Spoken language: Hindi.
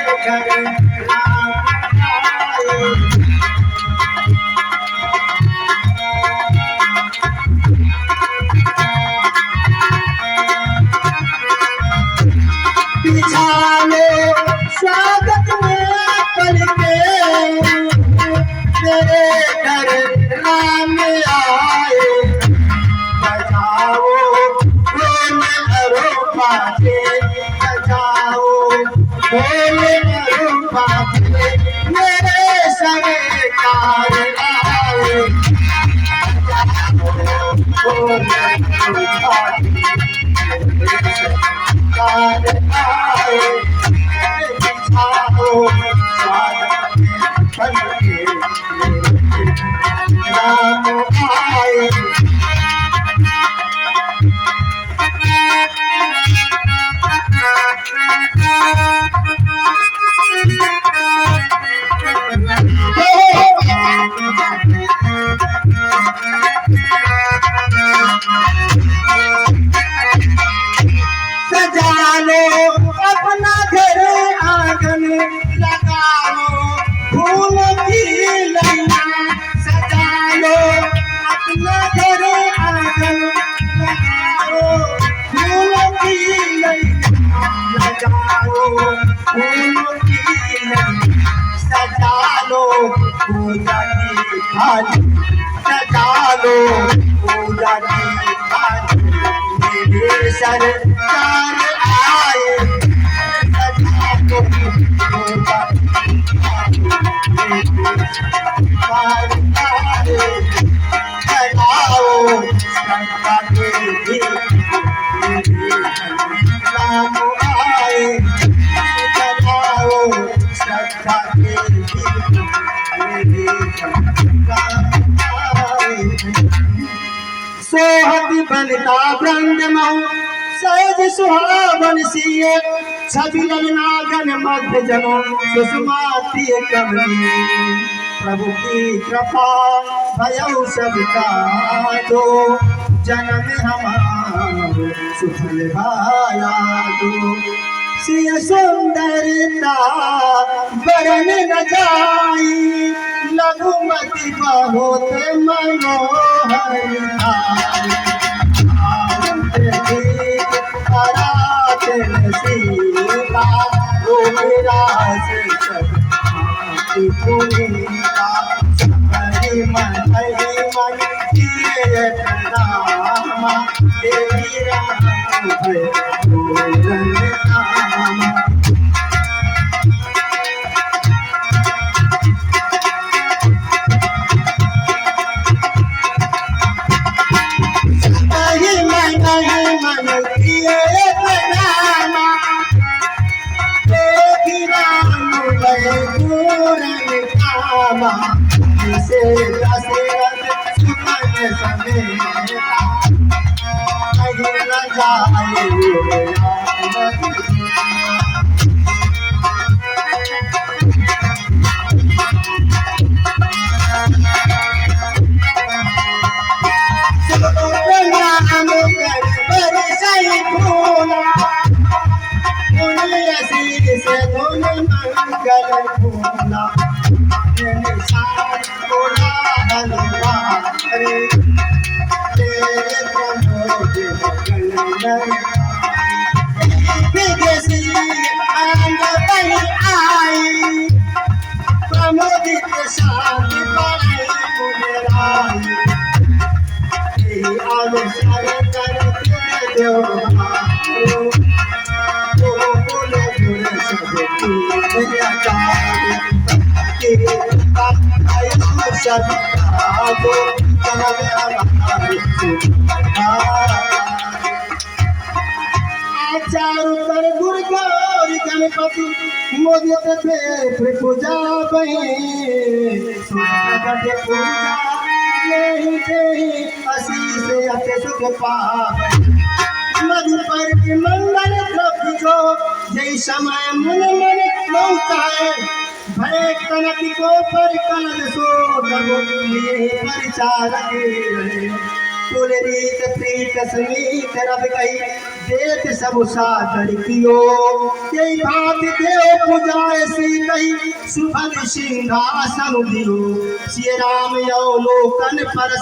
घर राम आए। बिछाने स्वागत में पल के तेरे घर राम आए। बजाओ ढोल करो बाजे, बजाओ ढोल करो बाजे, मेरे सरकार आए। ढोल करो बाजे, मेरे सरकार आए। बिछाओ स्वागत में पल के राम आए। सजा लो अपना घर आंगन, लगाओ फूल की लैया। सजा लो अपना घर आंगन, लगाओ फूल की लैया, लगाओ फूल की लैया। सजा लो पूजा की थाली, सजा लो पूजा की थाली, मेरे सरकार आए। सजा लो पूजा की थाली, मेरे सरकार आए। सजाओ संता के गीत, मेरे राम आए। सजाओ संता के गीत, मेरे राम आए। सोहत बनता ब्रह्मऊ सहज सुहावन सिए, छवि नागन मध्य जनो सुषमाती कमली। प्रभु की कृपा भयउ सबका दो, जन्म हमारो सुफल भाया दो। सिय सुंदरता बरन न जाई, लघुमति बहुत मनोहर आई। सीता वो मेरा मन किए प्रणाम, देवी राम बोलन नाम। मन किए प्रणाम, देवी राम पूरन काम। जिसे दशरथ सुमन समेता, कहीं न जाए राम कर सही भूला, उन्हें शीर से धुन मंगल भूला। बोला हनुमान तेरे प्रमोद मंगल, विदेशी अंग बन आई, प्रमोदित शांति पाई मुनिराई। अवसर कर देव मारो, बोलो गुर सब की आचार। चारों पर गुरु गौरी गणपति मोदित थे पूजा बही, पूजा नहीं दे आशीष अति सुख पावे। मधुपर के मंगल द्रव्य को जय समय मन मन पहुँचाए, भय कनक को पर कनक सो लिए परिचारक रहे। कुल रीत प्रीत समीत रब कही देत सब साधर कियो, यही भांति देव पूजाए सुभग सिंहासन दियो सिय राम अवलोकन पर